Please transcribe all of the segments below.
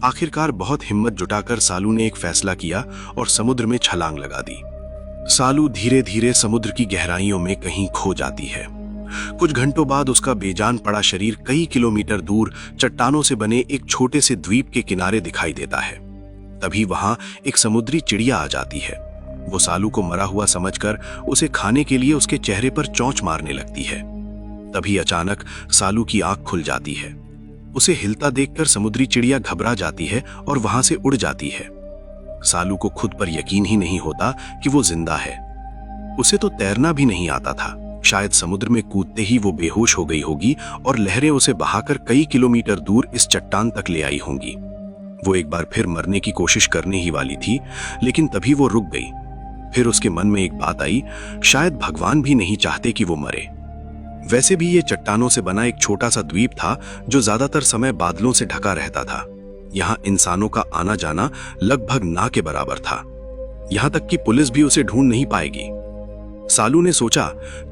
आखिरकार बहुत हिम्मत जुटाकर सालू ने एक फैसला किया और समुद्र में छलांग लगा दी। सालू धीरे धीरे समुद्र की गहराइयों में कहीं खो जाती है। कुछ घंटों बाद उसका बेजान पड़ा शरीर कई किलोमीटर दूर चट्टानों से बने एक छोटे से द्वीप के किनारे दिखाई देता है। तभी वहां एक समुद्री चिड़िया आ जाती है। वो सालू को मरा हुआ समझकर उसे खाने के लिए उसके चेहरे पर चोंच मारने लगती है। तभी अचानक सालू की आंख खुल जाती है। उसे हिलता देखकर समुद्री चिड़िया घबरा जाती है और वहां से उड़ जाती है। सालू को खुद पर यकीन ही नहीं होता कि वो जिंदा है। उसे तो तैरना भी नहीं आता था। शायद समुद्र में कूदते ही वो बेहोश हो गई होगी और लहरें उसे बहाकर कई किलोमीटर दूर इस चट्टान तक ले आई होंगी। वो एक बार फिर मरने की कोशिश करने ही वाली थी, लेकिन तभी वो रुक गई। फिर उसके मन में एक बात आई, शायद भगवान भी नहीं चाहते कि वो मरे। वैसे भी ये चट्टानों से बना एक छोटा सा द्वीप था जो ज्यादातर समय बादलों से ढका रहता था। यहाँ इंसानों का आना जाना लगभग ना के बराबर था। यहाँ तक कि पुलिस भी उसे ढूंढ नहीं पाएगी। सालू ने सोचा,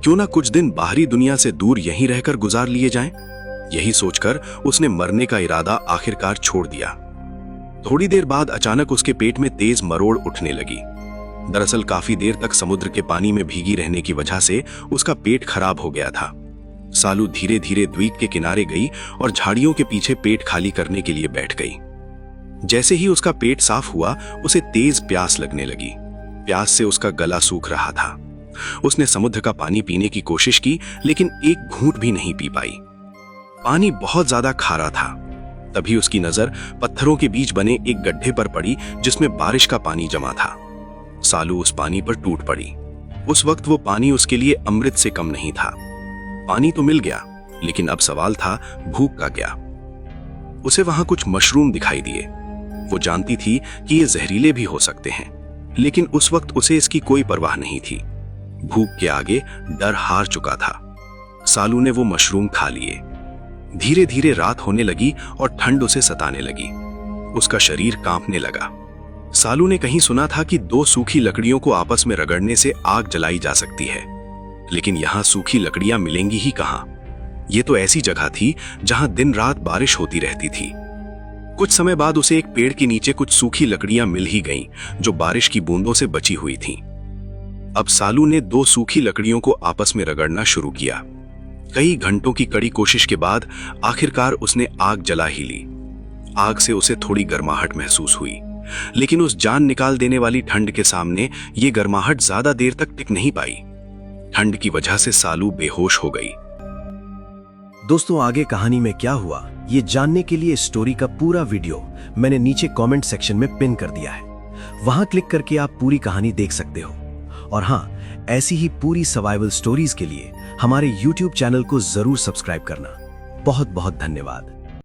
क्यों ना कुछ दिन बाहरी दुनिया से दूर यहीं रहकर गुजार लिए जाएं। यही सोचकर उसने मरने का इरादा आखिरकार छोड़ दिया। थोड़ी देर बाद अचानक उसके पेट में तेज मरोड़ उठने लगी। दरअसल काफी देर तक समुद्र के पानी में भीगी रहने की वजह से उसका पेट खराब हो गया था। सालू धीरे धीरे द्वीप के किनारे गई और झाड़ियों के पीछे पेट खाली करने के लिए बैठ गई। जैसे ही उसका पेट साफ हुआ, उसे तेज प्यास लगने लगी। प्यास से उसका गला सूख रहा था। उसने समुद्र का पानी पीने की कोशिश की, लेकिन एक घूंट भी नहीं पी पाई। पानी बहुत ज्यादा खारा था। तभी उसकी नजर पत्थरों के बीच बने एक गड्ढे पर पड़ी जिसमें बारिश का पानी जमा था। सालू उस पानी पर टूट पड़ी। उस वक्त वो पानी उसके लिए अमृत से कम नहीं था। पानी तो मिल गया, लेकिन अब सवाल था भूख का क्या। उसे वहां कुछ मशरूम दिखाई दिए। वो जानती थी कि ये जहरीले भी हो सकते हैं, लेकिन उस वक्त उसे इसकी कोई परवाह नहीं थी। भूख के आगे डर हार चुका था। सालू ने वो मशरूम खा लिए। धीरे धीरे रात होने लगी और ठंड उसे सताने लगी। उसका शरीर कांपने लगा। सालू ने कहीं सुना था कि दो सूखी लकड़ियों को आपस में रगड़ने से आग जलाई जा सकती है, लेकिन यहां सूखी लकड़ियां मिलेंगी ही कहां। यह तो ऐसी जगह थी जहां दिन रात बारिश होती रहती थी। कुछ समय बाद उसे एक पेड़ के नीचे कुछ सूखी लकड़ियां मिल ही गईं, जो बारिश की बूंदों से बची हुई थीं। अब सालू ने दो सूखी लकड़ियों को आपस में रगड़ना शुरू किया। कई घंटों की कड़ी कोशिश के बाद आखिरकार उसने आग जला ही ली। आग से उसे थोड़ी गर्माहट महसूस हुई, लेकिन उस जान निकाल देने वाली ठंड के सामने ये गर्माहट ज्यादा देर तक टिक नहीं पाई। ठंड की वजह से सालू बेहोश हो गई। दोस्तों, आगे कहानी में क्या हुआ ये जानने के लिए स्टोरी का पूरा वीडियो मैंने नीचे कमेंट सेक्शन में पिन कर दिया है। वहां क्लिक करके आप पूरी कहानी देख सकते हो। और हाँ, ऐसी ही पूरी सर्वाइवल स्टोरीज के लिए हमारे YouTube चैनल को जरूर सब्सक्राइब करना। बहुत बहुत धन्यवाद।